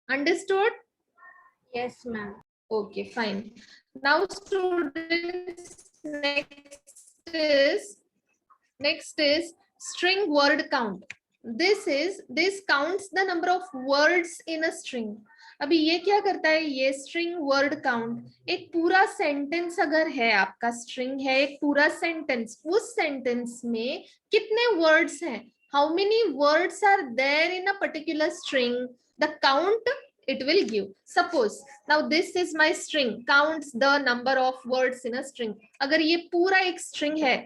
Understood? Yes, ma'am. Okay, fine. Now students, next is string word count. This counts the number of words in a string. अभी ये क्या करता है, ये string word count, एक पूरा सेंटेंस अगर है, आपका स्ट्रिंग है एक पूरा सेंटेंस, उस सेंटेंस में कितने वर्ड्स हैं, how many words are there in a particular string, the count it will give. Suppose now this is my string, counts the number of words in a string. अगर ये पूरा एक string है,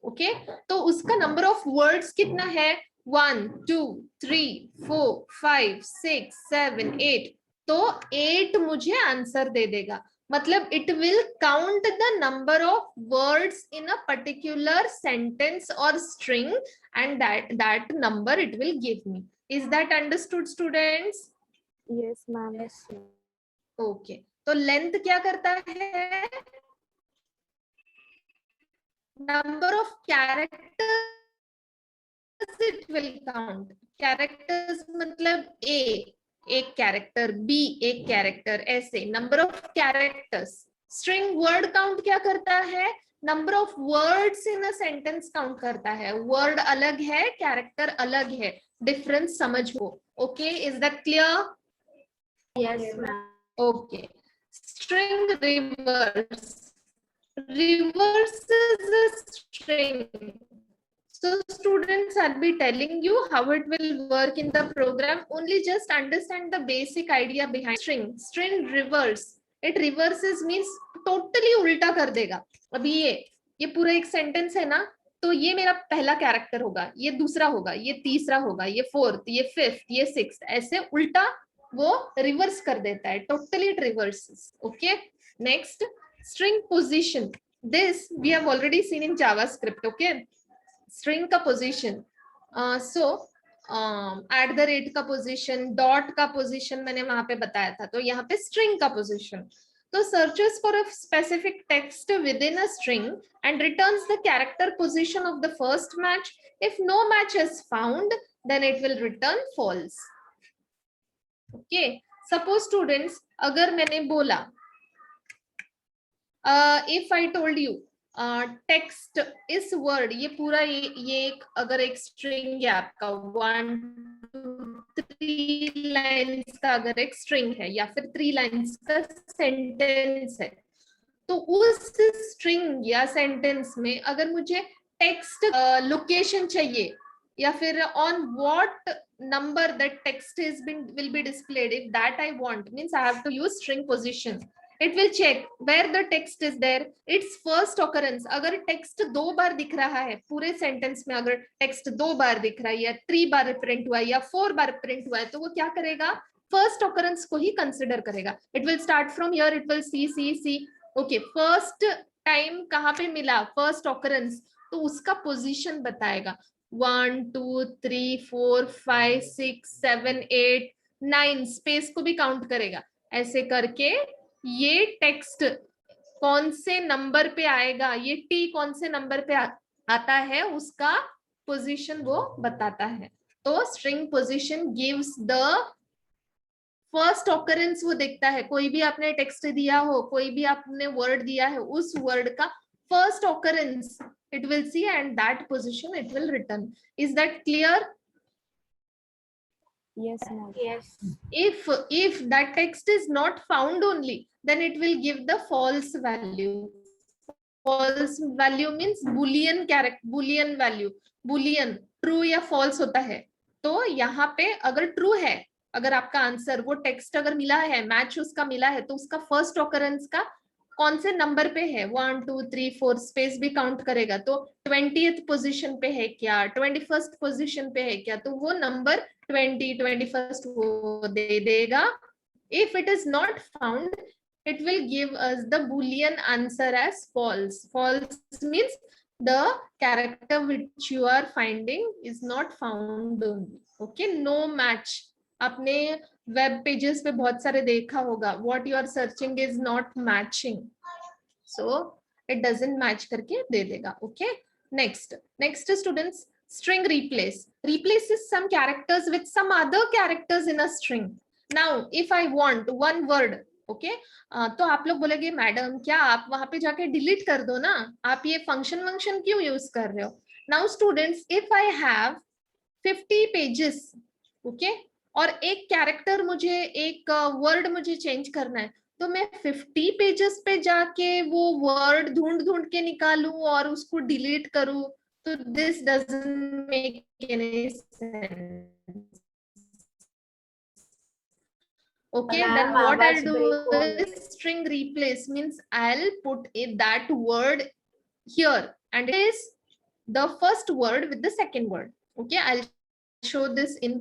okay तो उसका number of words कितना है, 1 2 3 4 5 6 7 8, तो 8 मुझे आंसर दे देगा. मतलब it will count the number of words in a particular sentence और string and that number it will give me. Is that understood students? Yes, ma'am. Yes, ma'am. Okay तो length क्या करता है, number of characters it will count. Characters मतलब A एक character, B एक character, ऐसे number of characters. String word count क्या करता है, number of words in a sentence count करता है. वर्ड अलग है, कैरेक्टर अलग है, डिफरेंस समझो. Okay, is that clear? Yes, ma'am. Okay. String reverse. Reverse is a string. So students, I'll be telling you how it will work in the program. Only just understand the basic idea behind string. String reverse. It reverses means totally उल्टा कर देगा. अभी ये पूरा एक sentence है ना, तो ये मेरा पहला कैरेक्टर होगा, ये दूसरा होगा, ये तीसरा होगा, ये फोर्थ, ये फिफ्थ, ये सिक्स्थ, ऐसे उल्टा वो रिवर्स कर देता है. Totally it reverses. Okay, next string position. This we have already seen in JavaScript. Okay, string का position, so at the rate का पोजीशन, डॉट का पोजीशन मैंने वहां पे बताया था. तो यहाँ पे स्ट्रिंग का पोजीशन, तो searches for a specific text within a string and returns the character position of the first match. If no match is found, then it will return false. Okay, suppose students, अगर मैंने बोला, if I told you text इस word, ये पूरा ये एक अगर एक स्ट्रिंग है आपका 1 2 3 लाइंस का अगर एक स्ट्रिंग है या फिर 3 लाइंस का सेंटेंस है, तो उस स्ट्रिंग या सेंटेंस में अगर मुझे टेक्स्ट लोकेशन चाहिए या फिर on what number that text is will be displayed, if that I want, means I have to use string position. It will check where the text is there, its first occurrence. अगर text 2 बार दिख रहा है पूरे sentence में, अगर text 2 बार दिख रहा है या 3 बार प्रिंट हुआ है या 4 बार प्रिंट हुआ है, तो वो क्या करेगा, फर्स्ट ऑकरेंस को ही कंसिडर करेगा. It will start from here, it will see. Okay, first time कहाँ पे मिला, फर्स्ट ऑकरेंस, तो उसका पोजीशन बताएगा. 1 2 3 4 5 6 7 8 9, स्पेस को भी काउंट करेगा. ऐसे करके ये टेक्स्ट कौन से नंबर पे आएगा, ये टी कौन से नंबर पे आता है, उसका पोजीशन वो बताता है. तो string position gives the first occurrence, वो देखता है. कोई भी आपने टेक्स्ट दिया हो, कोई भी आपने वर्ड दिया है, उस वर्ड का first occurrence it will see and that position it will return. Is that clear? Yes, ma'am. Yes. If that text is not found only, then it will give the false value. False value means boolean character, boolean value. boolean true या false होता है. तो यहाँ पे अगर true है, अगर आपका आंसर वो टेक्स्ट अगर मिला है, मैच उसका मिला है, तो उसका फर्स्ट ऑकरेंस का कौन से नंबर पे है, 1 2 3 4, स्पेस भी काउंट करेगा. तो 20th पोजीशन पे है क्या, 21st पोजीशन पे है क्या, तो वो नंबर 20 21st वो दे देगा. If it is not found, it will give us the boolean answer as false. False means the character which you are finding is not found only. Okay, no match. आपने web pages पे बहुत सारे देखा होगा, what you are searching is not matching, so it doesn't match करके दे देगा. Okay, next students, string replaces some characters with some other characters in a string. Now if I want one word, okay, तो आप लोग बोलेंगे madam क्या आप वहां पे जाके डिलीट कर दो ना, आप ये फंक्शन क्यों यूज कर रहे हो? Now students, if I have 50 pages, okay, और एक कैरेक्टर मुझे, एक वर्ड मुझे चेंज करना है, तो मैं 50 पेजेस पे जाके वो वर्ड ढूंढ ढूंढ के निकालूं और उसको डिलीट करूं, तो this doesn't make any sense. Okay, then ma'am what I'll आवाज do ब्रेक हो रही is string replace, means I'll put that word here and it is the first word with the second word. Okay, I'll show this in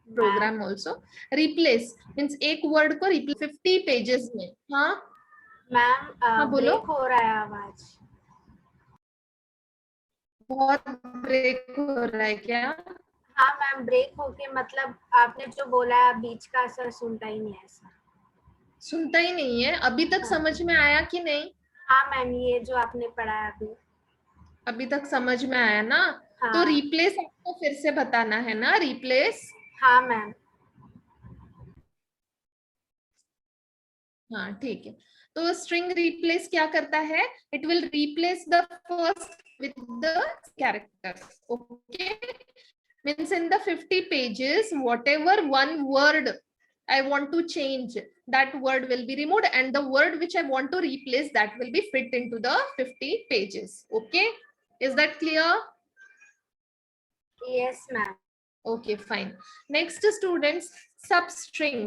है। program also. Replace means एक word को replace 50 pages में. हाँ ma'am हाँ बोलो. Break हो रहा है आवाज। बहुत ब्रेक हो रहा है क्या? हाँ मैम ब्रेक होके मतलब आपने जो बोला है बीच का असर सुनता ही नहीं है ऐसा। सुनता ही नहीं है अभी तक? समझ में आया कि नहीं? हाँ मैम ये जो आपने पढ़ा है अभी तक समझ में आया ना? हाँ। तो रिप्लेस आपको फिर से बताना है ना, रिप्लेस. हाँ मैम। हाँ ठीक है. तो स्ट्रिंग रिप्लेस क्या करता है? It will replace the first with the character. Okay, means in the 50 pages whatever one word I want to change, that word will be removed and the word which I want to replace, that will be fit into the 50 pages. Okay, is that clear? Yes ma'am. Okay, fine. Next, students, substring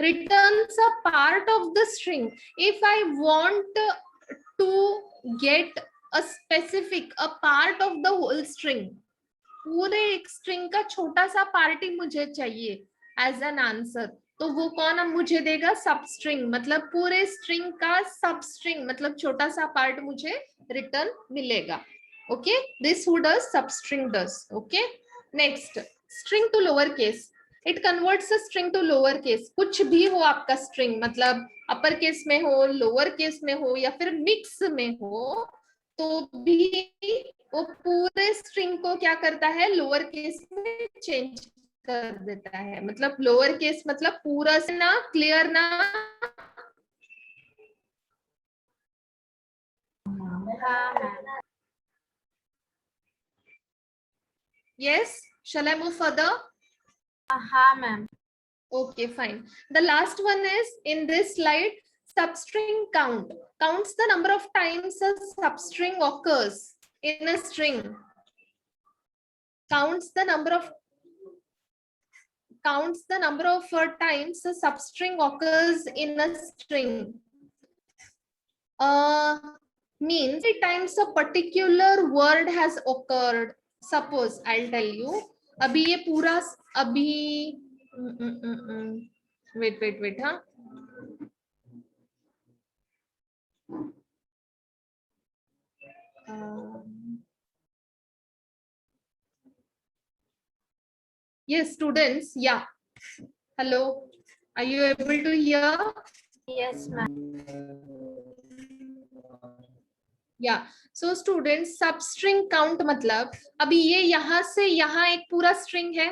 returns a part of the string. If I want to get a specific a part of the whole string, पूरे एक string का छोटा सा part ही मुझे चाहिए as an answer, तो वो कौन अब मुझे देगा? सबस्ट्रिंग, मतलब पूरे स्ट्रिंग का सबस्ट्रिंग, मतलब छोटा सा पार्ट मुझे रिटर्न मिलेगा. Okay, this who does? Substring does. Okay, next, string to lower case. It converts a string to lower case. कुछ भी हो आपका स्ट्रिंग, मतलब अपर केस में हो, लोअर केस में हो, या फिर मिक्स में हो, तो भी वो पूरे स्ट्रिंग को क्या करता है? लोअर केस में चेंज कर देता है. मतलब लोअर केस मतलब पूरा से ना, क्लियर ना? हाँ ma'am. Yes, shall I move further? हाँ ma'am. Okay, fine. The last one is in this slide, substring count counts the number of times a substring occurs in a string. Counts the number of times a substring occurs in a string. Means every times a particular word has occurred. Suppose I'll tell you, अभी ये पूरा अभी wait हाँ. Yes, students. Yeah. Hello. Are you able to hear? Yes ma'am. या so student, substring count मतलब अभी ये यहाँ से यहाँ एक पूरा स्ट्रिंग है,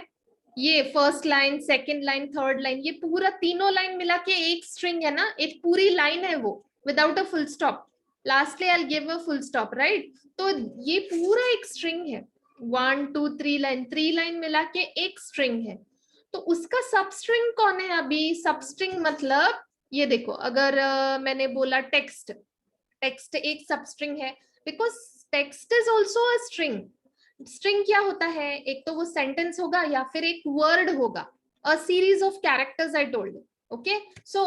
ये first line, second line, third line, ये पूरा तीनों लाइन मिला के एक स्ट्रिंग है ना, एक पूरी लाइन है वो, without a full stop. Lastly I will give a full stop, right? तो ये पूरा एक स्ट्रिंग है, 1 2 3 लाइन, 3 लाइन मिला के एक स्ट्रिंग है. तो उसका सबस्ट्रिंग कौन है? अभी सबस्ट्रिंग मतलब ये देखो, अगर मैंने बोला टेक्स्ट, टेक्स्ट एक सबस्ट्रिंग है, because text is also a string. String क्या होता है? एक तो वो सेंटेंस होगा या फिर एक वर्ड होगा, a series of characters I told. Okay, so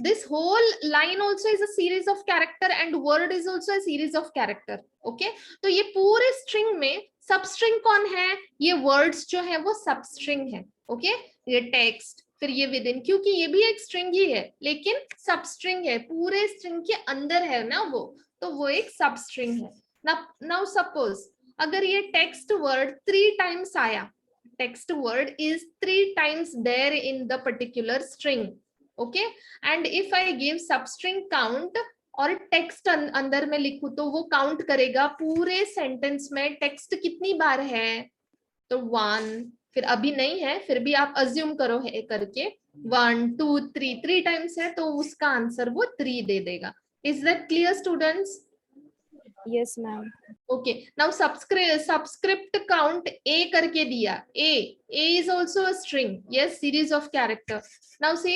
this whole line also is a series of character and word is also a series of character. Okay, तो ये पूरे string में substring कौन है? ये words जो है वो substring है. Okay, ये text, फिर ये within, क्योंकि ये भी एक string ही है लेकिन substring है, पूरे string के अंदर है ना वो, तो वो एक substring है. Now suppose अगर ये text word 3 times आया, text word is 3 times there in the particular string. Okay, and if I give substring count और टेक्स्ट अंदर में लिखूं तो वो काउंट करेगा पूरे सेंटेंस में टेक्स्ट कितनी बार है. तो 1 फिर अभी नहीं है, फिर भी आप अज्यूम करो है करके 1 2 3 3 टाइम्स है तो उसका आंसर वो 3 दे देगा. Is that clear students? Yes, ma'am. Okay, now subscript count a करके दिया. A is also a string. Yes, series of character. Now see,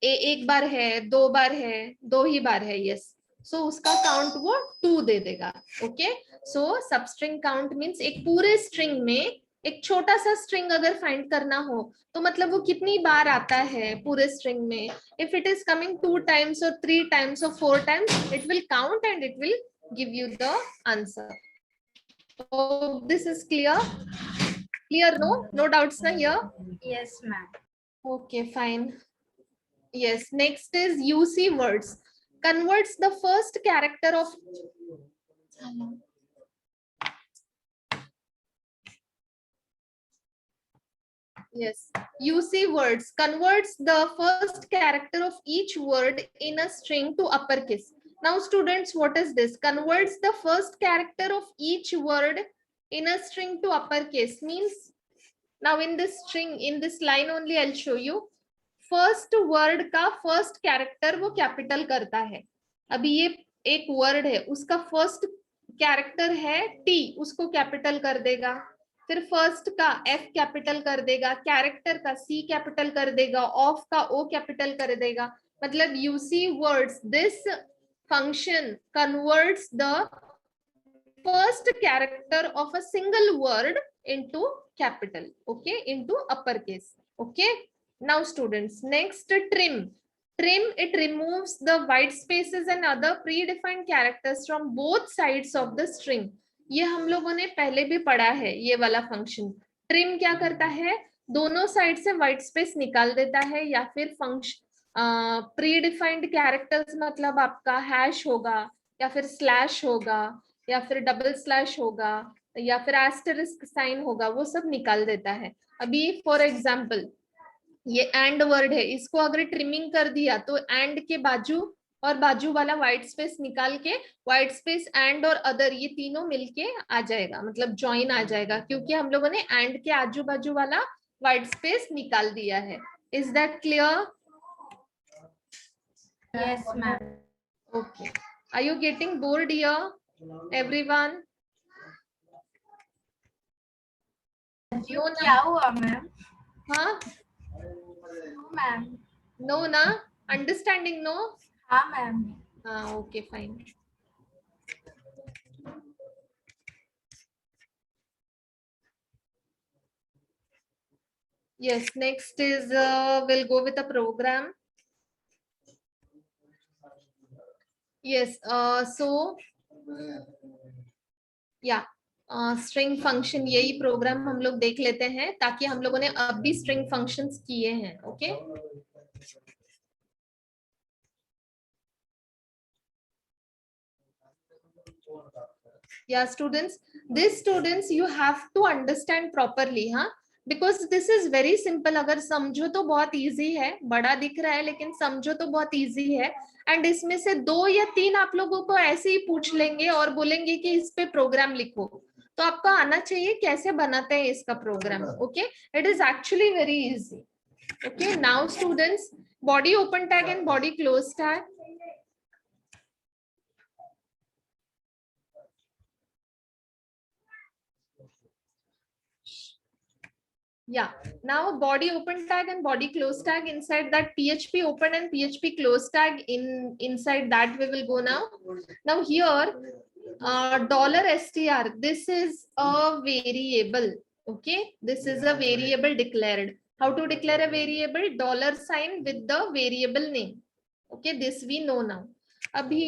a एक बार है, 2 बार है, 2 ही बार है. यस, सो उसका काउंट वो 2 दे देगा. ओके, सो सबस्ट्रिंग काउंट मींस एक पूरे स्ट्रिंग में एक छोटा सा स्ट्रिंग अगर फाइंड करना हो तो मतलब वो कितनी बार आता है पूरे स्ट्रिंग में. If it is coming 2 times और 3 टाइम्स और 4 times, it will count and it will give you the answer. So this is clear? Clear? No doubts na here? Yes, ma'am. Okay, fine. Yes, next is UC words. Converts the first character of yes, UC words converts the first character of each word in a string to uppercase. Now students, what is this? Converts the first character of each word in a string to uppercase means, now in this string, in this line only I'll show you. First word का first character वो capital करता है. अभी ये एक word है, उसका first character है टी, उसको कैपिटल कर देगा. फिर फर्स्ट का एफ कैपिटल कर देगा, कैरेक्टर का सी कैपिटल कर देगा, ऑफ का ओ कैपिटल कर देगा. मतलब UC words, this function converts the first character of a single word into capital, okay, into uppercase. Okay, now students, next trim. It removes the white spaces and other predefined characters from both sides of the string. ये हम लोगों ने पहले भी पढ़ा है. ये वाला फंक्शन ट्रिम क्या करता है, दोनों साइड से व्हाइट स्पेस निकाल देता है, या फिर फंक्शन प्रीडिफाइंड कैरेक्टर्स मतलब आपका हैश होगा, या फिर स्लैश होगा, या फिर डबल स्लैश होगा, या फिर एस्टरिस्क साइन होगा, वो सब निकाल देता है. अभी फॉर एग्जांपल ये एंड वर्ड है, इसको अगर ट्रिमिंग कर दिया तो एंड के बाजू और बाजू वाला व्हाइट स्पेस निकाल के व्हाइट स्पेस एंड और अदर ये तीनों मिलके आ जाएगा, मतलब ज्वाइन आ जाएगा, क्योंकि हम लोगों ने एंड के आजू बाजू वाला व्हाइट स्पेस निकाल दिया है. Is that clear? Yes, ma'am. Okay, are you getting bored here everyone? जो क्या हुआ मैम? हाँ, मैम. no ना, understanding no? हाँ मैम. हाँ, okay, fine. Yes, next is we'll go with a program. Yes, so yeah, string function, यही programme हम लोग देख लेते हैं ताकि हम लोगों ने अब भी स्ट्रिंग फंक्शंस किए हैं. Okay, yeah students, this students you have to understand properly, हाँ, because this is very simple. अगर समझो तो बहुत इजी है, बड़ा दिख रहा है लेकिन समझो तो बहुत इजी है. एंड इसमें से 2 या 3 आप लोगों को ऐसे ही पूछ लेंगे और बोलेंगे कि इस पे प्रोग्राम लिखो, तो आपको आना चाहिए कैसे बनाते हैं इसका program. Okay, it is actually very easy. Okay, now students, body open tag and body close tag. Yeah, now body open tag and body close tag, inside that PHP open and PHP close tag, inside that we will go now. Now here $str, this is a variable. Okay, this is a variable declared. How to declare a variable? $sign with the variable name. Okay, this we know now. अभी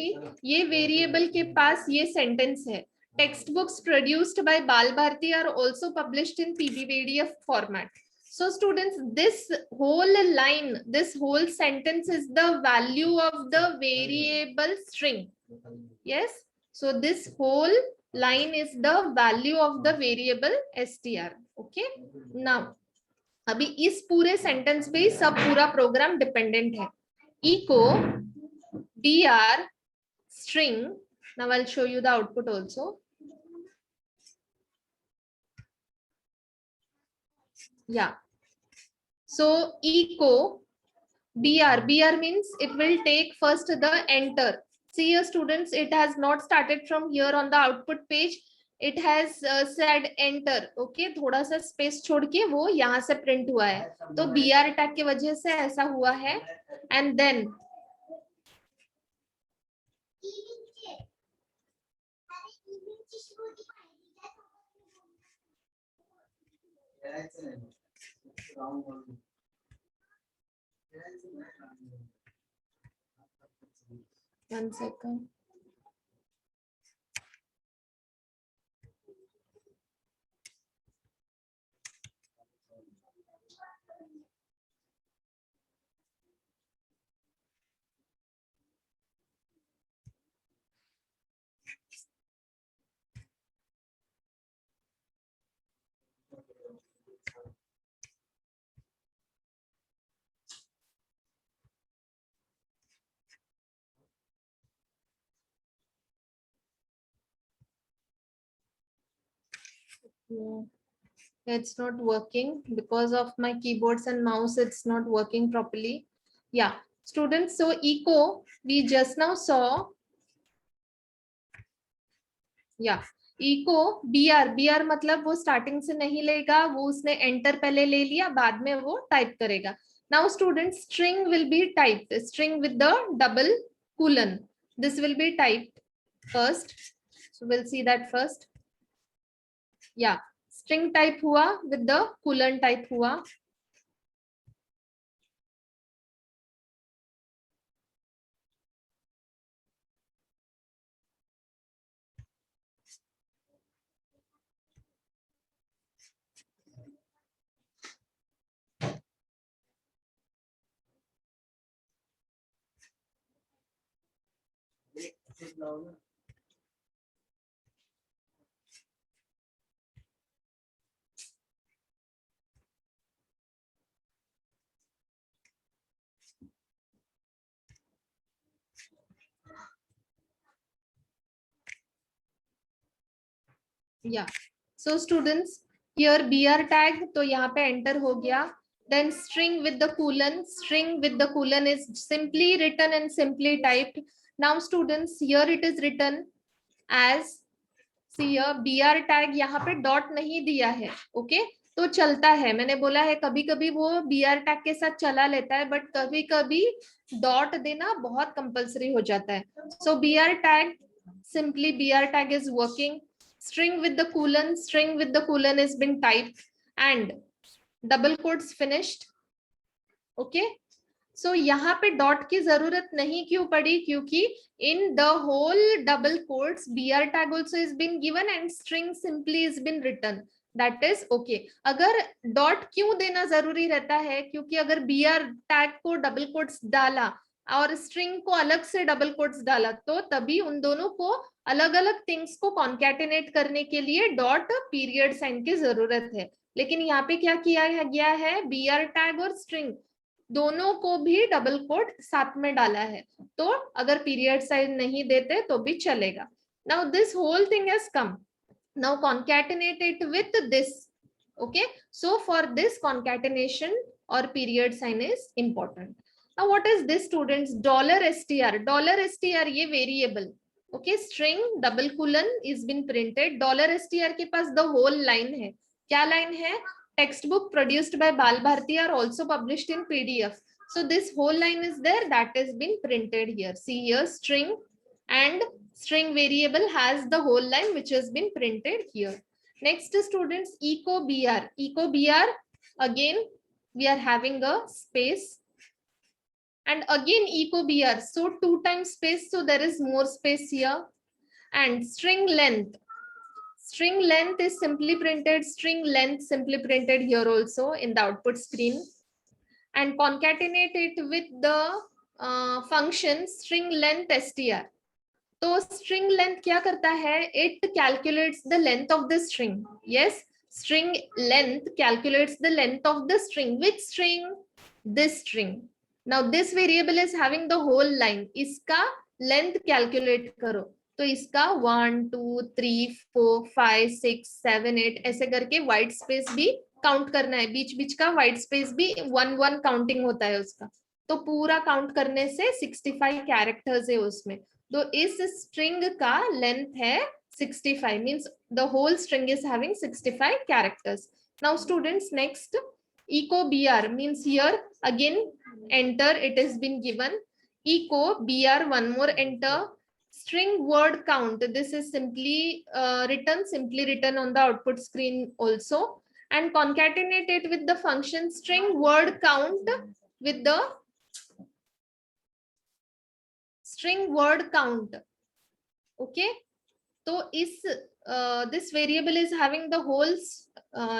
ये variable के पास ये sentence है, textbooks produced by Bal Bharati are also published in PDF format. So students, this whole line, this whole sentence is the value of the variable string. Yes, so this whole line is the value of the variable str. Okay, now अभी इस पूरे sentence पे सब पूरा programme dependent है. echo br string, now I'll show you the output also. Yeah. So echo BR means it will take first the enter. See here students, it has not started from here on the output page. It has said enter. Okay, थोड़ा सा space छोड़ के वो यहाँ से print हुआ है, तो BR टैग की वजह से ऐसा हुआ है. And then one second. Yeah. It's not working because of my keyboards and mouse. It's not working properly. Yeah, students. So echo we just now saw. Yeah, echo BR मतलब वो starting से नहीं लेगा, वो उसने एंटर पहले ले लिया, बाद में वो टाइप करेगा. Now students, string will be typed. String with the double colon. This will be typed first. So we'll see that first. Yeah, string type हुआ with the colon type हुआ. Yeah, so students, here BR tag तो यहाँ पे enter हो गया. Then string with the colon is simply written and simply typed. Now students, here it is written as, see here BR tag यहाँ पे dot नहीं दिया है. Okay, तो चलता है, मैंने बोला है कभी कभी वो BR tag के साथ चला लेता है, बट कभी कभी dot देना बहुत कंपल्सरी हो जाता है. So BR tag, simply BR tag is working. String with the colon has been typed and double quotes finished. Okay, so यहाँ पे डॉट की जरूरत नहीं क्यों पड़ी, क्योंकि in the whole double quotes BR tag also is been given and string simply is been written. That is okay. अगर dot क्यों देना जरूरी रहता है, क्योंकि अगर BR tag को डबल कोट्स डाला और स्ट्रिंग को अलग से डबल कोट्स डाला, तो तभी उन दोनों को अलग अलग थिंग्स को कॉन्कैटिनेट करने के लिए डॉट पीरियड साइन की जरूरत है. लेकिन यहाँ पे क्या किया गया है, BR टैग और स्ट्रिंग दोनों को भी डबल कोट साथ में डाला है, तो अगर पीरियड साइन नहीं देते तो भी चलेगा. Now this whole thing has come. Now concatenate it with this. Okay, so for this concatenation or period sign is important. Now what is this students? $str ये variable. Okay, string double colon is been printed. $str के पास the whole line है. क्या line है? Textbook produced by Bal Bharti are also published in PDF. So this whole line is there, that has been printed here. See here, string and string variable has the whole line which has been printed here. Next students, echo BR. Echo BR, again we are having a space and again echo BR. So 2 times space, so there is more space here. And string length. String length is simply printed, string length simply printed here also in the output screen. And concatenate it with the function string length str. तो string length क्या करता है? It calculates the length of the string. Yes, string length calculates the length of the string. Which string? This string. Now this variable is having the whole line. इसका length calculate करो. तो इसका 1 2 3 4 5 6 7 8 ऐसे करके white space भी count करना है, बीच बीच का व्हाइट स्पेस भी 1 काउंटिंग होता है उसका, तो पूरा काउंट करने से 65 कैरेक्टर्स है उसमें। तो इस स्ट्रिंग का लेंथ है 65, means the whole string is having 65 characters. Now students, next echo br means here again enter, it has been given echo br, one more enter. String word count, this is simply written on the output screen also, and concatenate it with the function string word count with the string word count. Okay, तो इस this variable is having the whole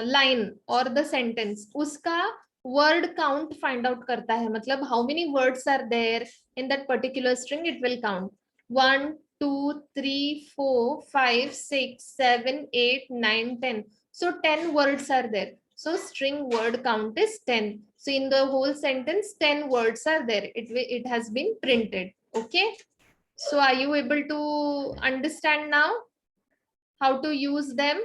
line or the sentence, उसका word count find out करता है, मतलब how many words are there in that particular string, it will count 1 2 3 4 5 6 7 8 9 10, so 10 words are there, so string word count is 10. So in the whole sentence 10 words are there, it has been printed. Okay, so are you able to understand now how to use them?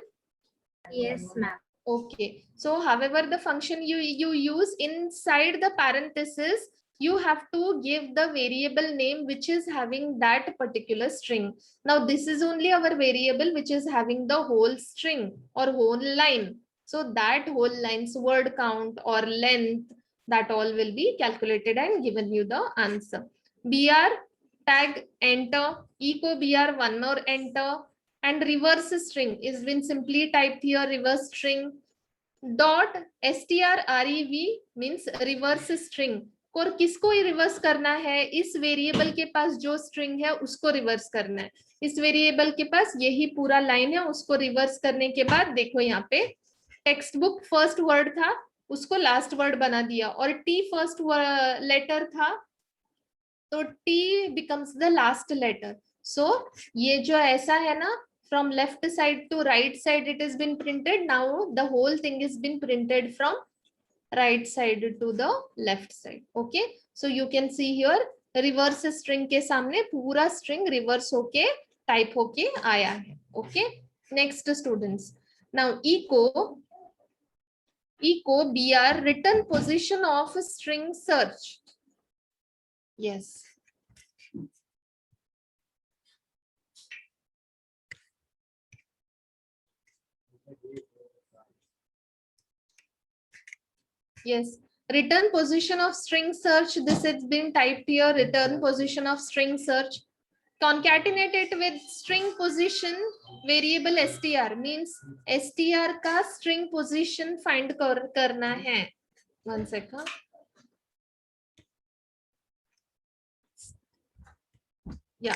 Yes, ma'am. Okay, so however the function you use inside the parenthesis, you have to give the variable name which is having that particular string. Now this is only our variable which is having the whole string or whole line, so that whole line's word count or length, that all will be calculated and given you the answer. Br tag enter, echo br, one more enter, and reverse string is been simply typed here, reverse string. Dot strrev means reverse string, और किसको reverse करना है, इस variable के पास जो string है उसको reverse करना है, इस वेरिएबल के पास यही पूरा लाइन है, उसको रिवर्स करने के बाद देखो यहाँ पे टेक्स्ट बुक फर्स्ट वर्ड था उसको लास्ट वर्ड बना दिया, और टी फर्स्ट लेटर था तो T becomes the last letter. So ये जो ऐसा है ना, from left side to right side it has been printed, now the whole thing is been printed from right side to the left side. Okay, so you can see here reverse string के सामने पूरा string reverse होके type होके आया है. Okay, next students, now echo br, return position of string search. Yes. Yes, return position of string search, this has been typed here, return position of string search. Concatenate it with string position variable str, means str का string position find करना है. One second. Yeah.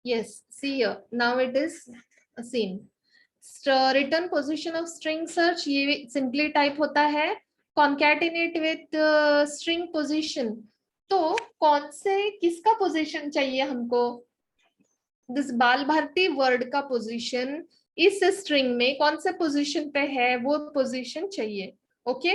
Yes, see here, now it is seen. Return position of string search, ये simply type होता है concatenate with string position. तो कौन से किसका position चाहिए हमको, दिस बाल भारती वर्ड का पोजीशन इस स्ट्रिंग में कौन से पोजीशन पे है वो पोजीशन चाहिए. Okay,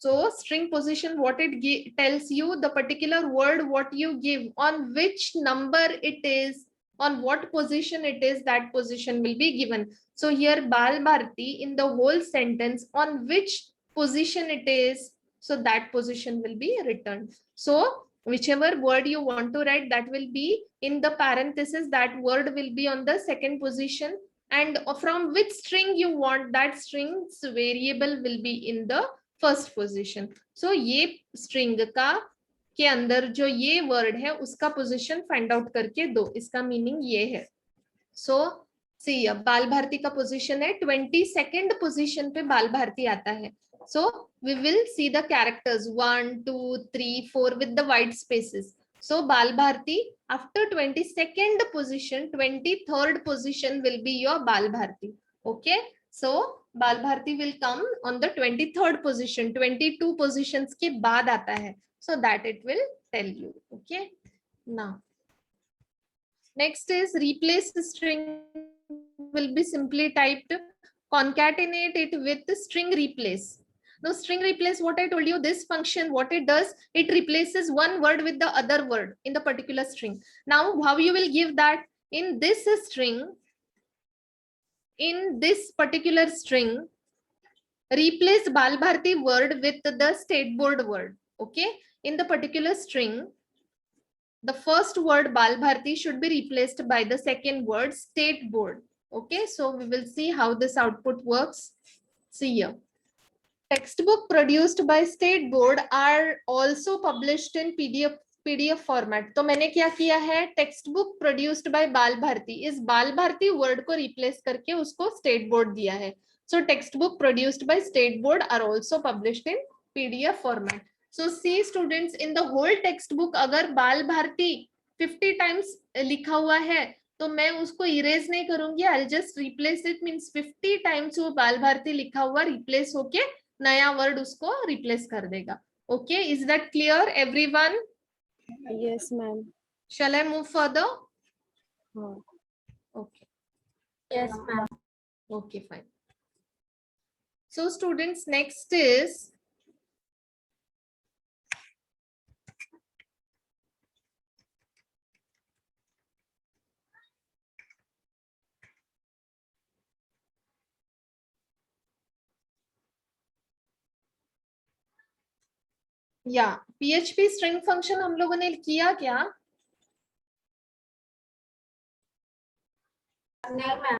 so string position, what it tells you, the particular word what you give, on which number it is, on what position it is, that position will be given. So here Bal Bharti, in the whole sentence, on which position it is, so that position will be returned. So whichever word you want to write, that will be in the parenthesis, that word will be on the second position, and from which string you want, that string's variable will be in the first position. So ये string का के अंदर जो ये word है उसका position find out करके दो, इसका मीनिंग ये है. सो सी बाल भारती का पोजीशन है 22nd पोजीशन पे बाल भारती आता है. So we will see the characters 1 2 3 4 with the white spaces. So Bal Bharati after 22nd position, 23rd position will be your बाल भारती. Okay, so बाल Bharti will come on the 23rd position, 22 positions के बाद आता है, so that it will tell you. Okay, now next is replace string, will be simply typed, concatenate it with string replace. Now string replace, what I told you, this function, what it does, it replaces one word with the other word in the particular string. Now how you will give that? In this string, in this particular string, replace Bal Bharti word with the state board word. Okay, in the particular string, the first word Bal Bharti should be replaced by the second word state board. Okay, so we will see how this output works. See here. Textbook produced by state board are also published in PDF format. तो मैंने क्या किया है, text book produced by बाल भारती, इस बाल Bharti word को replace करके उसको स्टेट बोर्ड दिया है. So textbook produced by state board are also published in PDF format. So see students, in the whole textbook अगर बाल भारती 50 times लिखा हुआ है तो मैं उसको इरेज नहीं करूंगी, I'll just replace it, means 50 times वो बाल भारती लिखा हुआ रिप्लेस होके नया वर्ड उसको रिप्लेस कर देगा. Okay, is that clear everyone? Yes, ma'am. Shall I move further? Okay. Yes, ma'am. Okay, fine. So students, next is PHP string function हम लोगों ने किया क्या? नहीं ma'am.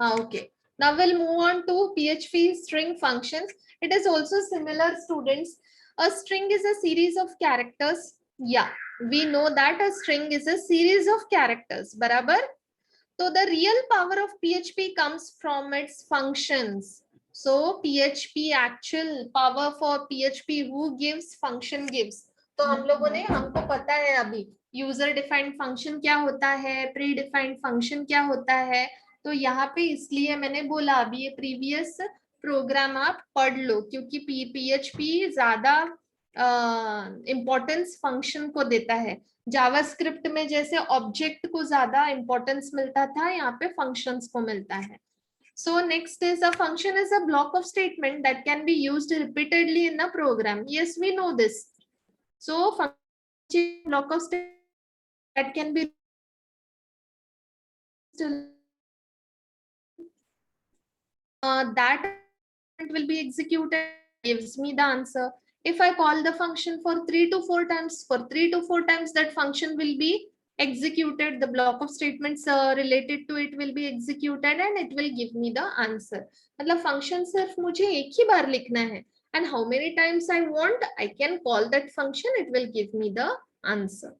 Okay. Now we'll move on to PHP string functions. It is also similar, students. A string is a series of characters. Yeah, we know that a string is a series of characters. Barabar? So the real power of PHP comes from its functions. So PHP, actual power for PHP, who gives? Function gives. तो हम लोगों ने, हमको पता है अभी user defined function क्या होता है, प्री डिफाइंड फंक्शन क्या होता है. तो यहाँ पे इसलिए मैंने बोला अभी ये प्रीवियस प्रोग्राम आप पढ़ लो, क्योंकि PHP ज्यादा इम्पोर्टेंस फंक्शन को देता है. जावास्क्रिप्ट में जैसे ऑब्जेक्ट को ज्यादा इंपॉर्टेंस मिलता था, यहाँ पे फंक्शंस को मिलता है. So next is, a function is a block of statement that can be used repeatedly in a program. Yes, we know this. So function block of statement that can be that will be executed, gives me the answer. If I call the function for 3 to 4 times, for 3 to 4 times that function will be executed, the block of statements related to it will be executed and it will give me the answer. मतलब function सिर्फ मुझे एक ही बार लिखना है, and how many times I want, I can call that function, it will give me the answer.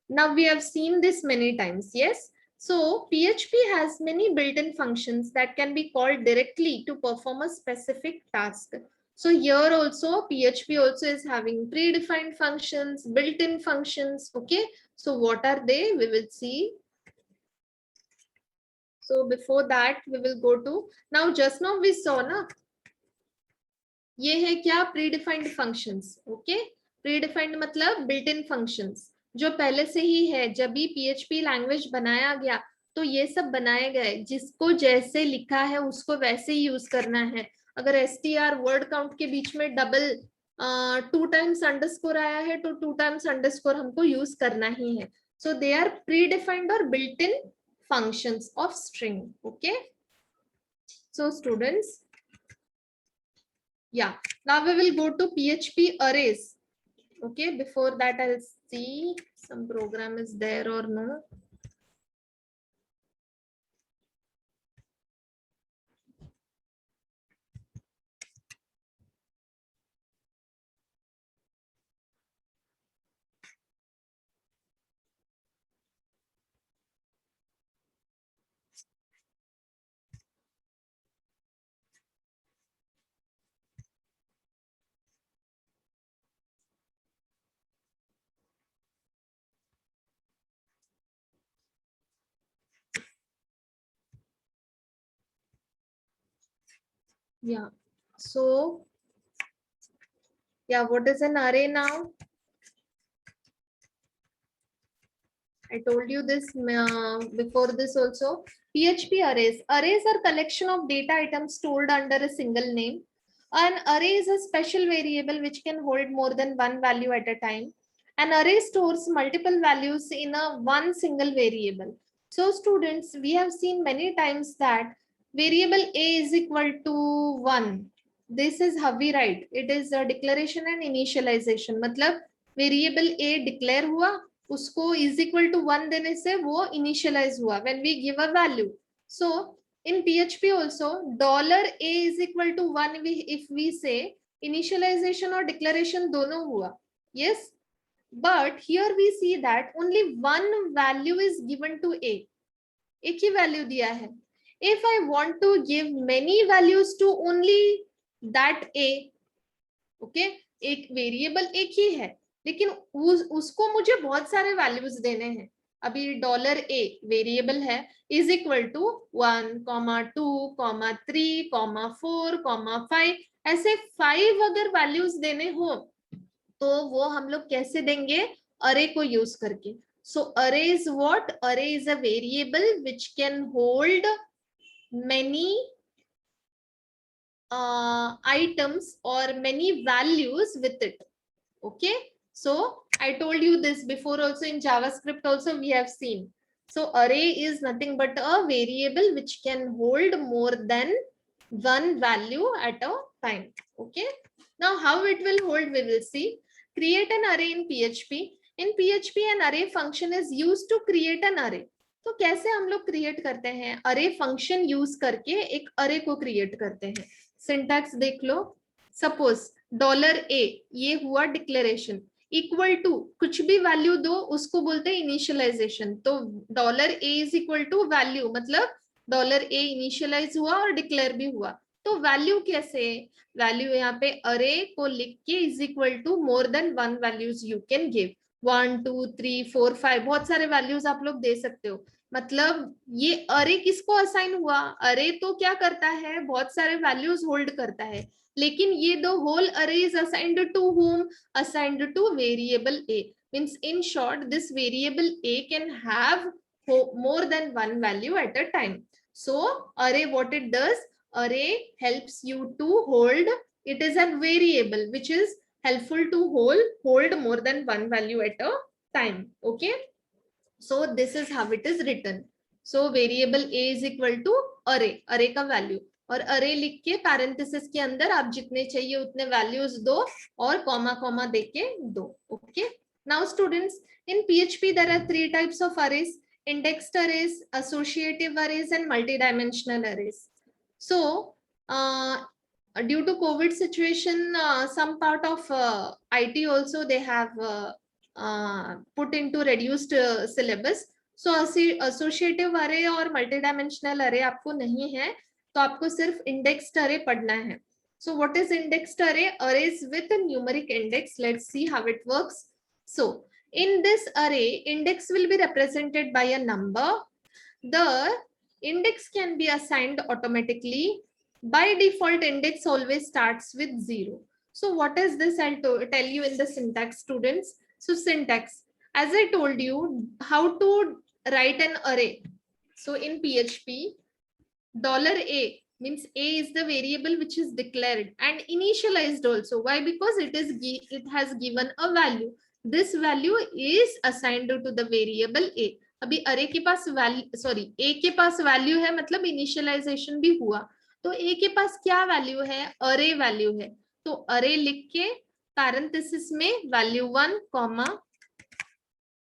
Now we have seen this many times, yes. So PHP has many built-in functions that can be called directly to perform a specific task. So here also PHP also is having predefined functions, built-in functions. Okay, so what are they? We will see. So before that we will go to, now just now we saw na, ये है क्या, predefined functions. Okay, predefined मतलब built-in functions जो पहले से ही है. जब भी PHP लैंग्वेज बनाया गया तो ये सब बनाए गए, जिसको जैसे लिखा है उसको वैसे ही यूज करना है. अगर str वर्ड काउंट के बीच में डबल 2 times अंडरस्कोर आया है तो 2 times अंडरस्कोर हमको यूज करना ही है. So they are predefined or built-in functions of string. Okay, so students, yeah, now we will go to PHP arrays. Okay, before that I'll see some program is there or no. Yeah, so yeah, what is an array now? I told you this before this also. PHP arrays. Arrays are collection of data items stored under a single name. An array is a special variable which can hold more than one value at a time. An array stores multiple values in a one single variable. So students, we have seen many times that variable a is equal to 1. This is how we write. It is a declaration and initialization. मतलब variable a declare हुआ, उसको is equal to 1 देने से वो initialize हुआ when we give a value. So in PHP also, $a is equal to 1 if we say initialization or declaration दोनों हुआ. Yes, but here we see that only one value is given to a. एक ही value दिया है. If I want to give many values to only that a, okay, एक variable एक ही है, लेकिन उसको मुझे बहुत सारे values देने हैं. अभी $a वेरिएबल है इज इक्वल टू 1, 2, 3, 4, 5. ऐसे 5 अगर वैल्यूज देने हो तो वो हम लोग कैसे देंगे? अरे को यूज करके. सो अरे इज व्हाट? अरे is a variable which can hold many items or many values with it. Okay, so I told you this before also. In JavaScript also we have seen. So array is nothing but a variable which can hold more than one value at a time. Okay, now how it will hold we will see. Create an array in PHP. In PHP an array function is used to create an array. तो कैसे हम लोग create करते हैं? अरे function use करके एक अरे को क्रिएट करते हैं. सिंटैक्स देख लो. सपोज $a ये हुआ डिक्लेरेशन, इक्वल टू कुछ भी वैल्यू दो उसको बोलते हैं इनिशियलाइजेशन. तो $a is equal to value, मतलब $a इनिशियलाइज हुआ और डिक्लेयर भी हुआ. तो वैल्यू कैसे? वैल्यू यहाँ पे अरे को लिख के is equal to more than one values you can give. 1, 2, 3, 4, 5 बहुत सारे वैल्यूज आप लोग दे सकते हो. मतलब ये अरे किसको असाइन हुआ? अरे तो क्या करता है? बहुत सारे वैल्यूज होल्ड करता है. लेकिन ये दो whole array is assigned to whom? Assigned to variable a. Means in short, this variable a can have more than one value at a time. So array, what it does? Array helps you to hold. It is a variable which is helpful to hold more than one value at a time. Okay, so this is how it is written. So variable a is equal to array, array का value, और array लिख के parenthesis के अंदर आप जितने चाहिए उतने values दो और comma comma देके दो. Okay, now students, in PHP there are 3 types of arrays: indexed arrays, associative arrays, and multidimensional arrays. So due to COVID situation, some part of IT also they have put into reduced syllabus. So associative array और multidimensional array आपको नहीं है, तो आपको सिर्फ indexed array पढ़ना है. So what is indexed array? Arrays with a numeric index. Let's see how it works. So in this array, index will be represented by a number. The index can be assigned automatically. By default, index always starts with 0. So what is this? I'll tell you in the syntax, students. So syntax, as I told you, how to write an array. So in PHP, $a means a is the variable which is declared and initialized also. Why? Because it has given a value. This value is assigned to the variable a. अभी अरे के पास a के पास value है, मतलब initialisation भी हुआ. तो a के पास क्या वैल्यू है? अरे वैल्यू है. तो अरे लिख के पैरेंथेसिस में वैल्यू 1,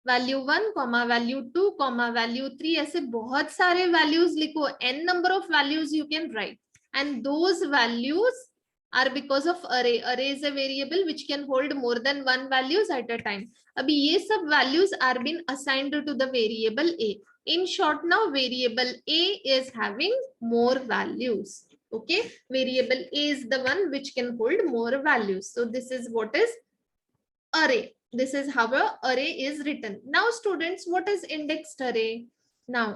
वैल्यू 1, वैल्यू 2, वैल्यू 3, ऐसे बहुत सारे वैल्यूज लिखो. n number of values you can write, and those values are because of array. Array is a variable which can hold more than one values at a time. अभी ये सब values are been assigned to the variable a. In short, now variable a is having more values. Okay, variable a is the one which can hold more values. So this is what is array. This is how a array is written. Now students, what is indexed array? Now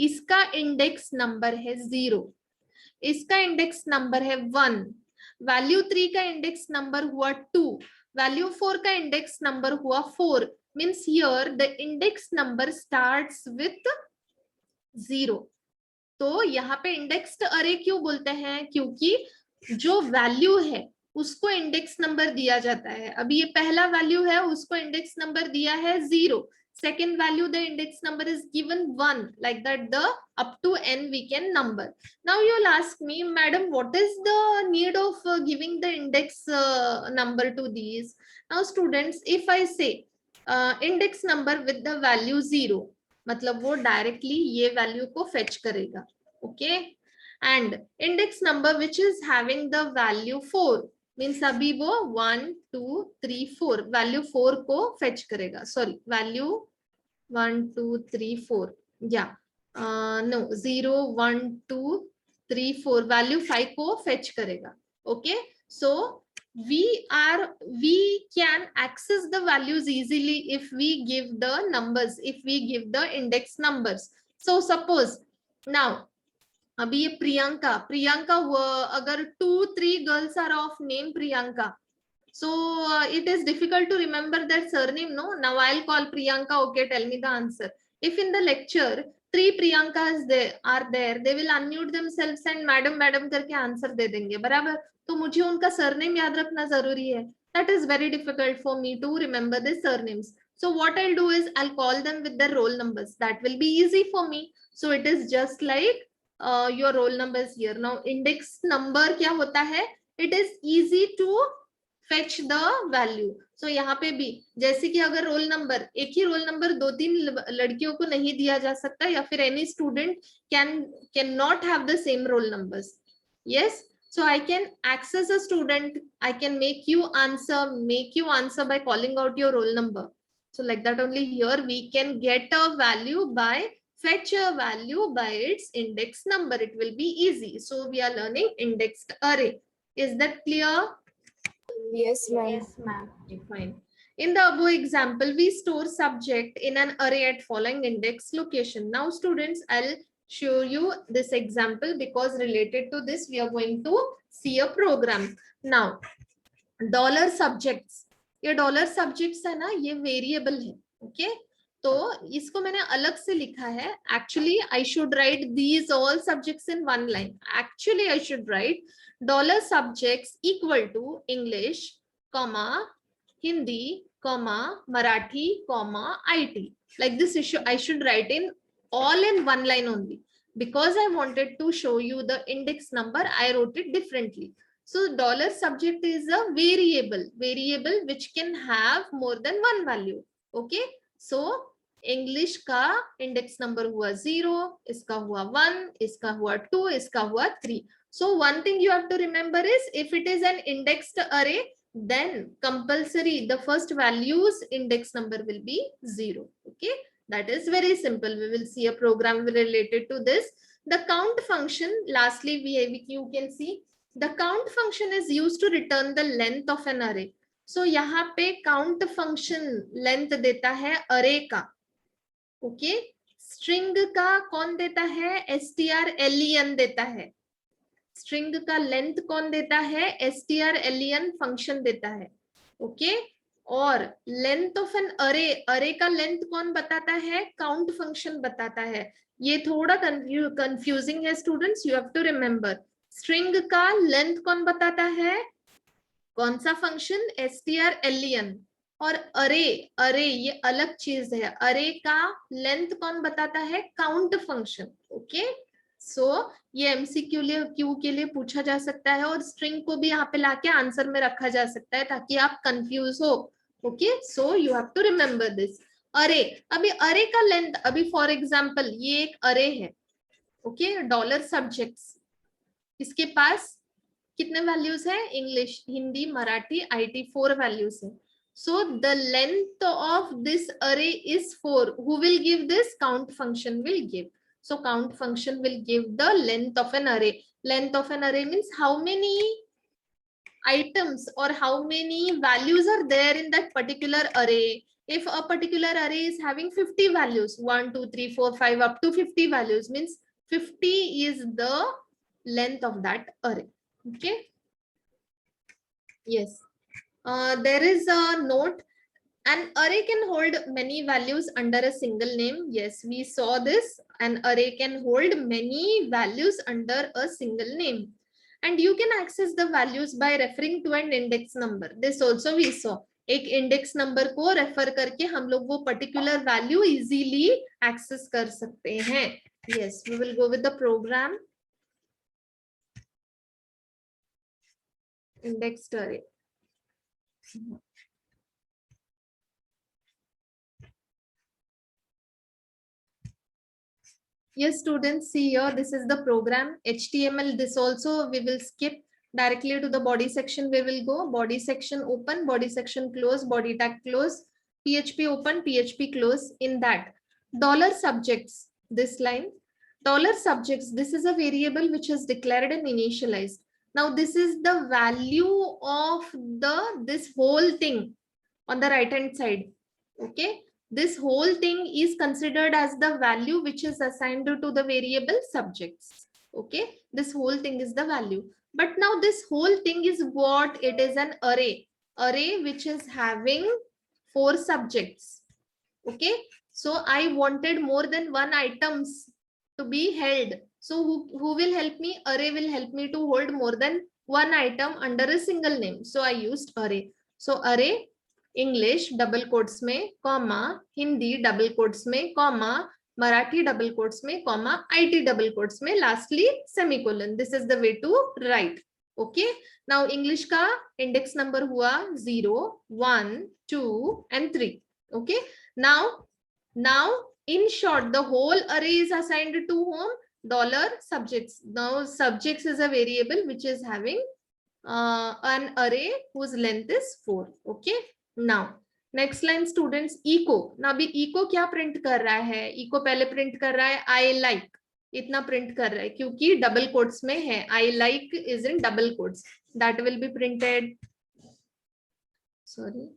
इसका index number है 0, इसका index number है 1, value 3 का index number हुआ 2, value 4 का index number हुआ 4. Means here the index number starts with 0. तो यहाँ पे इंडेक्स्ड अरे क्यों बोलते हैं? क्योंकि जो वैल्यू है उसको इंडेक्स नंबर दिया जाता है. अभी ये पहला वैल्यू है, उसको इंडेक्स नंबर दिया है 0. Second value, the index number is given 1. Like that, the up to n we can number. Now you'll ask me, madam, what is the need of giving the index number to these? Now students, if I say index number with the value 0, मतलब वो directly ये value को fetch करेगा. Okay? And index number which is having the value 4 means अभी वो 1 2 3 4 value 4 को fetch करेगा. Sorry, value 1 2 3 4, yeah, no, 0 1 2 3 4 value 5 को fetch करेगा. Okay, so we can access the values easily if we give the numbers, if we give the index numbers. So suppose now अभी ये प्रियंका अगर 2-3 girls are of name Priyanka, so it is difficult to remember that surname, no? Now I'll call Priyanka. Okay, tell me the answer. If in the lecture 3 Priyankas are there, they will unmute themselves and madam करके answer दे देंगे, बराबर? तो मुझे उनका surname याद रखना जरूरी है. That is very difficult for me to remember the surnames. So what I'll do is I'll call them with their roll numbers. That will be easy for me. So it is just like your roll numbers here. Now index number क्या होता है? It is easy to fetch the value. So यहाँ पे भी जैसे कि अगर roll number, एक ही रोल नंबर 2-3 लड़कियों को नहीं दिया जा सकता, या फिर any student can not have the same roll numbers. Yes, so I can access a student, I can make you answer by calling out your roll number. So like that only here we can get a value by fetch a value by its index number. It will be easy. So we are learning indexed array. Is that clear? Yes, ma'am. Yes, ma'am. Okay, fine. In the above example, we store subject in an array at following index location. Now students, I'll show you this example because related to this, we are going to see a program. Now, dollar subjects. ये dollar subjects है ना, ये variable है. Okay? तो इसको मैंने अलग से लिखा है. Actually, I should write these all subjects in one line. Actually, I should write dollar subjects equal to English, comma, Hindi, comma, Marathi, comma, IT. Like this issue, I should write in all in one line only. Because I wanted to show you the index number, I wrote it differently. So dollar subject is a variable which can have more than one value. Okay. So English का index number हुआ 0, इसका हुआ 1, इसका हुआ 2, इसका हुआ 3. So one thing you have to remember is if it is an indexed array, then compulsory the first value's index number will be 0. Okay, that is very simple. We will see a program related to this. The count function, lastly you can see the count function is used to return the length of an array. So यहाँ पे count function length देता है array का. Okay, string का कौन देता है? strlen देता है. स्ट्रिंग का लेंथ कौन देता है? strlen फंक्शन देता है. ओके, और लेंथ ऑफ एन अरे का लेंथ कौन बताता है? काउंट फंक्शन बताता है. ये थोड़ा कंफ्यूजिंग है students, you have to remember. String का लेंथ कौन बताता है? कौन सा फंक्शन? strlen. और अरे ये अलग चीज है. अरे का लेंथ कौन बताता है? Count function. ओके, सो ये एमसीक्यू के लिए पूछा जा सकता है, और स्ट्रिंग को भी यहाँ पे लाके आंसर में रखा जा सकता है ताकि आप कंफ्यूज हो. Okay, so you have to remember this. Array, अभी अरे का लेंथ, अभी फॉर एग्जांपल ये एक अरे है. ओके, डॉलर सब्जेक्ट्स, इसके पास कितने वैल्यूज है? English, Hindi, Marathi, IT 4 values है. So the length of this array is 4. Who will give this? Count function will give. So count function will give the length of an array. Length of an array means how many items or how many values are there in that particular array. If a particular array is having 50 values, 1, 2, 3, 4, 5, up to 50 values, means 50 is the length of that array. Okay. Yes. There is a note. An array can hold many values under a single name. Yes, we saw this. An array can hold many values under a single name. and you can access the values by referring to an index number. This also we saw. एक index number को refer करके हम लोग वो particular value easily access कर सकते हैं. Yes, we will go with the program. Indexed array. Yes, students, see here, this is the program. HTML, this also we will skip. Directly to the body section we will go. Body section open, body section close, body tag close, PHP open, PHP close. In that, dollar subjects, this line, dollar subjects, this is a variable which is declared and initialized. Now this is the value of this whole thing on the right hand side. Okay, this whole thing is considered as the value which is assigned to the variable subjects. Okay, this whole thing is the value. But now this whole thing is what? It is an array which is having 4 subjects. Okay, so I wanted more than 1 items to be held. So who will help me? Array will help me to hold more than 1 item under a single name. So I used array. So array English double quotes में comma, Hindi double quotes में comma, Marathi double quotes में comma, IT double quotes में lastly semicolon. This is the way to write. Okay. Now English का index number हुआ 0, 1, 2 and 3. Okay. Now in short, the whole array is assigned to whom? Dollar subjects. Now subjects is a variable which is having an array whose length is 4. Okay. Now next line students, echo. now अभी echo क्या print कर रहा है? echo पहले print कर रहा है I like, इतना print कर रहा है क्योंकि double quotes में है. I like is in double quotes. That will be printed. Sorry.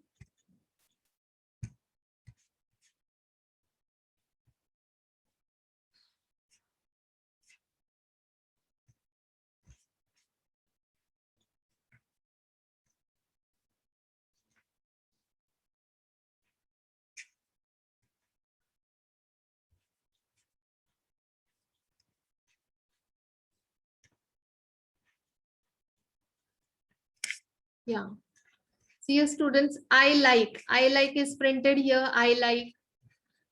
Yeah. See students, I like is printed here. I like.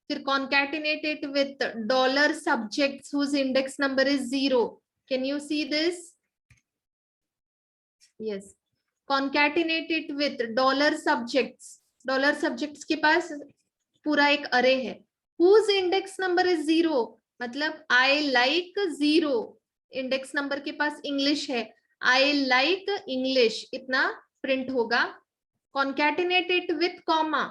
Then concatenate it with dollar subjects whose index number is 0. Can you see this? Yes. Concatenate it with dollar subjects. Dollar subjects के पास पूरा एक array है. Whose index number is 0? मतलब I like 0. Index number के पास English है. I like English. इतना print होगा. Concatenate it with comma.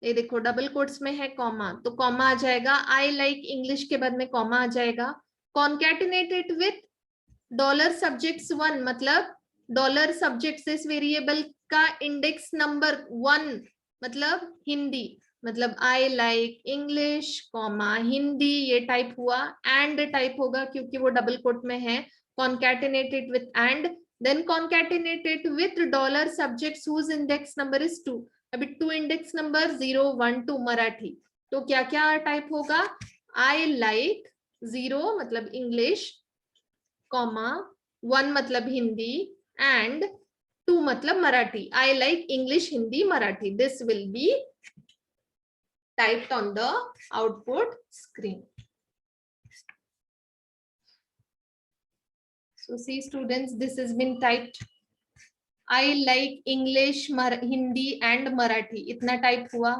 ये देखो डबल कोट्स में है कॉमा, तो कॉमा आ जाएगा. आई लाइक इंग्लिश के बाद में कॉमा आ जाएगा. कॉन्कैटिनेटेड विथ डॉलर सब्जेक्ट्स 1, मतलब डॉलर सब्जेक्ट्स इस वेरिएबल का इंडेक्स नंबर 1 मतलब हिंदी, मतलब I like English comma Hindi, ये टाइप हुआ. एंड टाइप होगा क्योंकि वो डबल कोट में है. Concatenated with and, then concatenated with dollar subjects whose index number is 2. अभी 2 इंडेक्स नंबर 0, 1, 2 मराठी, तो क्या क्या टाइप होगा? आई लाइक 0 मतलब इंग्लिश, कॉमा 1 मतलब हिंदी एंड 2 मतलब Marathi. I like English Hindi Marathi. This will be typed on the output screen. So see students, this has been typed. I like English, Hindi and Marathi. इतना type हुआ.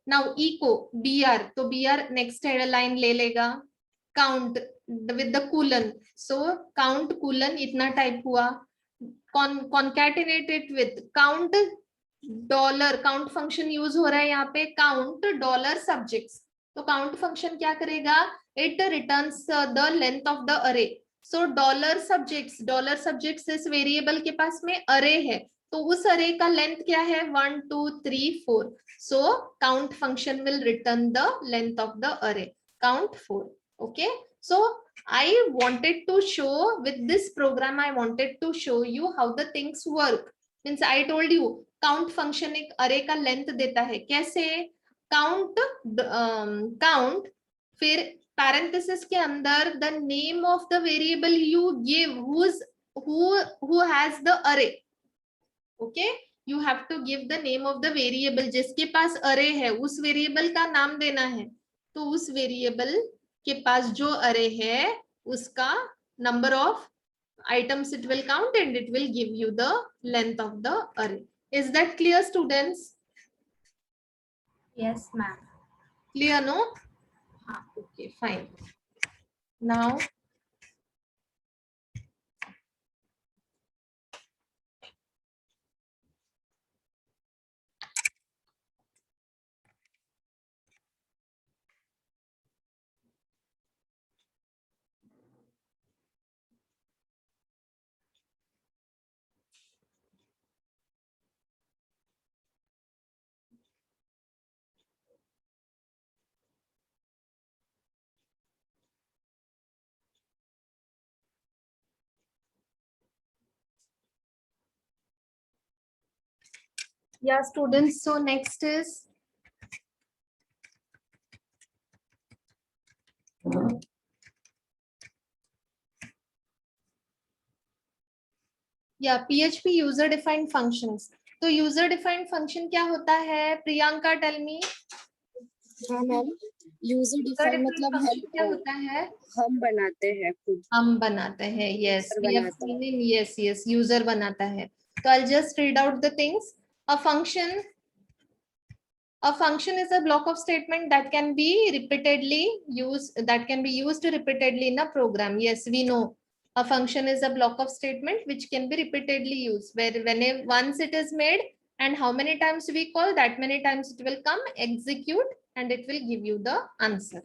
Now echo BR, तो BR next line ले लेगा. Count with the colon, so count colon इतना type हुआ. Concatenate it with count dollar. count function use हो रहा है यहाँ पे. count dollar subjects, तो count function क्या करेगा? It returns the length of the array. So dollar subjects इस वेरिएबल के पास में अरे है, तो उस अरे का लेंथ क्या है? 1, 2, 3, 4. So count function will return the length of the array, count 4. Okay, so I wanted to show with this program, I wanted to show you how the things work. Means I told you count function एक अरे का length देता है. कैसे? count फिर parenthesis के अंदर the name of the variable you give, whose who has the array. Okay, you have to give the name of the variable. जिसके पास array है उस variable का नाम देना है. तो उस variable के पास जो array है उसका number of items it will count and it will give you the length of the array. Is that clear, students? Yes, ma'am. Clear, no? Okay, fine. Now yeah, students, so next is PHP user defined functions. तो user defined function क्या होता है? Priyanka, tell me. हाँ ma'am, user define मतलब क्या होता है? हम बनाते हैं खुद. हम बनाते हैं. Yes, we have seen in. Yes yes, user बनाता है. तो I just read out the things. A function is a block of statement that can be used repeatedly in a program. Yes, we know a function is a block of statement which can be repeatedly used, where once it is made and how many times we call, that many times it will come, execute, and it will give you the answer.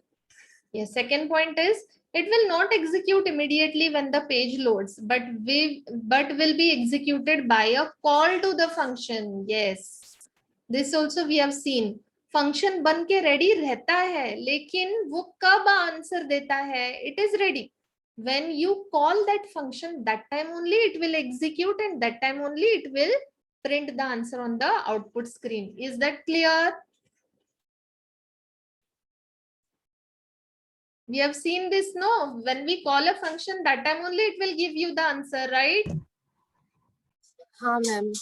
Yes, second point is it will not execute immediately when the page loads, but will be executed by a call to the function. Yes. This also we have seen. Function बन के ready रहता है लेकिन वो कब answer देता है? It is ready when you call that function, that time only it will execute and that time only it will print the answer on the output screen. Is that clear? We have seen this, no? When we call a function, that time only it will give you the answer, right? हाँ ma'am.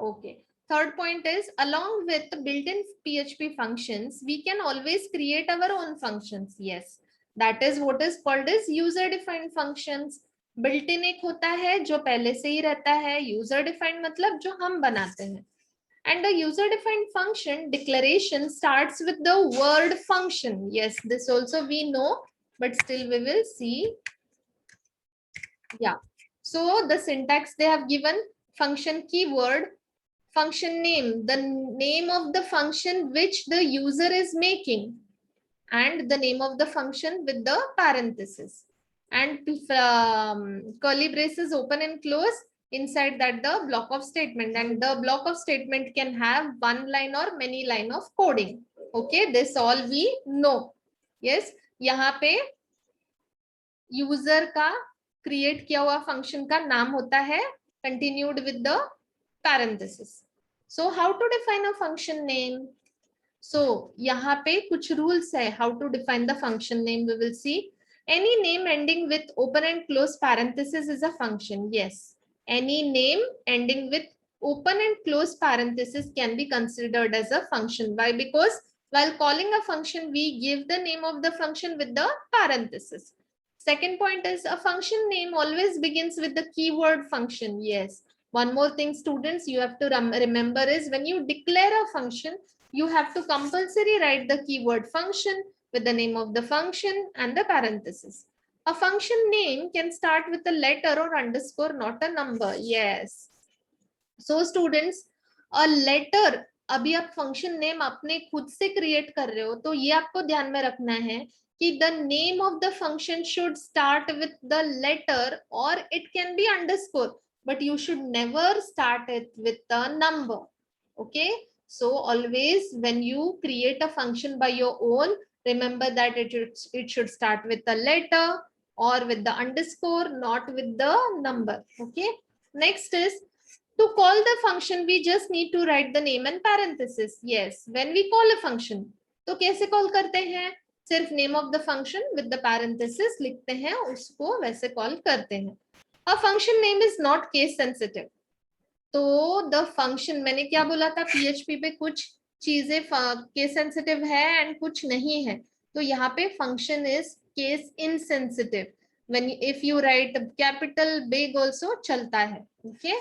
Okay. Third point is, along with built-in PHP functions, we can always create our own functions. Yes, that is what is called as user-defined functions. Built-in एक होता है जो पहले से ही रहता है. User-defined मतलब जो हम बनाते हैं. And a user-defined function declaration starts with the word function. Yes, this also we know, but still we will see. Yeah. So the syntax they have given: function keyword, function name, the name of the function which the user is making, and the name of the function with the parenthesis, and curly braces open and close, inside that the block of statement, and the block of statement can have one line or many line of coding. Okay, this all we know. Yes, यहाँ पे user का create किया हुआ function का नाम होता है continued with the parenthesis. So how to define a function name? So यहाँ पे कुछ rules है how to define the function name. We will see. Any name ending with open and close parenthesis is a function. Yes, any name ending with open and close parenthesis can be considered as a function. Why? Because while calling a function, we give the name of the function with the parenthesis. Second point is a function name always begins with the keyword function. Yes. One more thing, students, you have to remember is when you declare a function, you have to compulsory write the keyword function with the name of the function and the parenthesis. A function name can start with a letter or underscore, not a number. Yes. So students, a letter, अभी आप function name अपने खुद से create कर रहे हो तो ये आपको ध्यान में रखना है कि the name of the function should start with the letter or it can be underscore, but you should never start it with the number. Okay, so always when you create a function by your own, remember that it should start with the letter or with the underscore, not with the number. Okay, next is to call the function, we just need to write the name and parenthesis. Yes, when we call a function, तो कैसे call करते हैं? सिर्फ name of the function with the parenthesis लिखते हैं, उसको वैसे call करते हैं. A function name is not case sensitive. तो द फंक्शन, मैंने क्या बोला था, PHP पे कुछ चीजें केस सेंसिटिव है एंड कुछ नहीं है. तो यहाँ पे function is case insensitive. When if you right capital big also चलता है. Okay.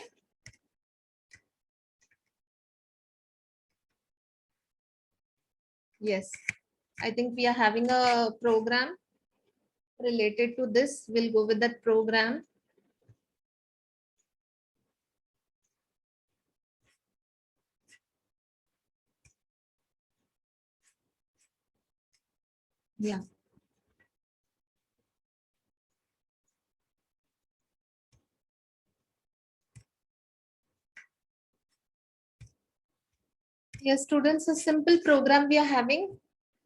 Yes, I think we are having a program related to this. We'll go with that program. Yeah. Yes, students, a simple program we are having.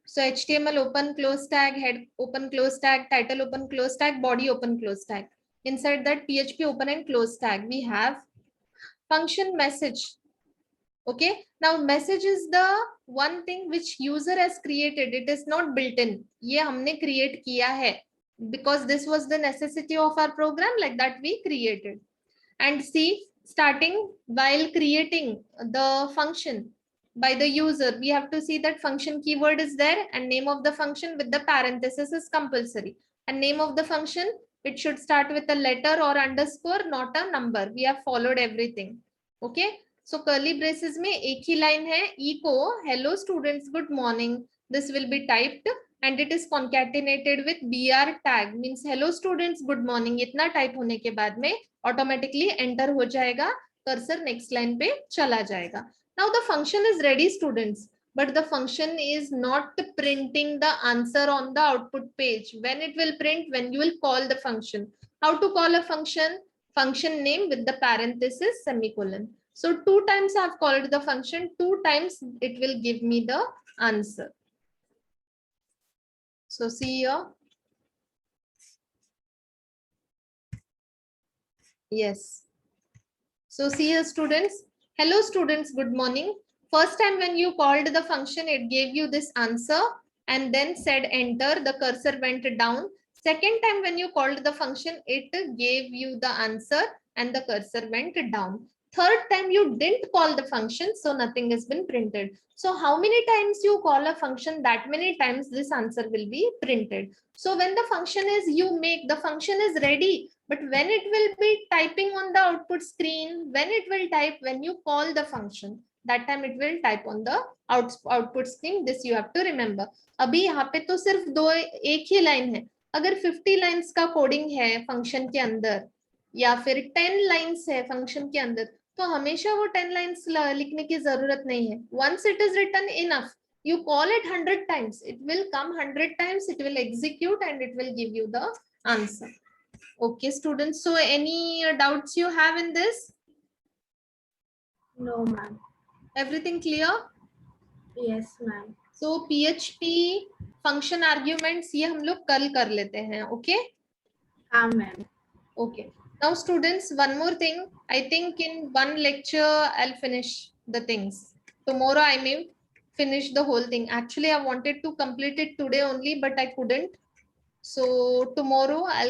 So HTML open close tag, head open close tag, title open close tag, body open close tag. Inside that PHP open and close tag, we have function message. Okay. Now message is the one thing which user has created. It is not built in. ये हमने create किया है. Because this was the necessity of our program, like that we created. And see, starting while creating the function by the user, we have to see that function keyword is there and name of the function with the parenthesis is compulsory. And name of the function, it should start with a letter or underscore, not a number. We have followed everything. Okay. So curly braces में एक ही line है, echo hello students good morning. This will be typed and it is concatenated with br tag, means hello students good morning. इतना type होने के बाद में automatically enter हो जाएगा, कर्सर नेक्स्ट लाइन पे चला जाएगा. Now the function is ready students, but the function is not printing the answer on the output page. When it will print, when you will call the function. How to call a function? Function name with the parenthesis semicolon. So 2 times I have called the function, 2 times it will give me the answer. So see here. Yes. So see here students. Hello students, good morning. First time when you called the function, it gave you this answer and then said enter, the cursor went down. Second time when you called the function, it gave you the answer and the cursor went down. Third time you didn't call the function, so nothing has been printed. So how many times you call a function, that many times this answer will be printed. So when the function is you make, the function is ready, but when it will be typing on the output screen, when it will type, when you call the function, that time it will type on the output screen. This you have to remember. अभी यहाँ पे तो सिर्फ एक ही line है. अगर 50 lines का coding है फंक्शन के अंदर या फिर 10 लाइन्स है फंक्शन के अंदर, तो हमेशा वो 10 लाइन्स लिखने की जरूरत नहीं है. Once it is written enough, you call it 100 times, it will come 100 times, it will execute and it will give you the answer. Okay, students. So any doubts you have in this? No, ma'am. Everything clear? Yes, ma'am. So PHP function arguments ये हम लोग कल कर लेते हैं. Okay? हाँ, ma'am. Okay. Now students, one more thing. I think in one lecture I'll finish the things. Tomorrow I may finish the whole thing. Actually, I wanted to complete it today only, but I couldn't. So tomorrow I'll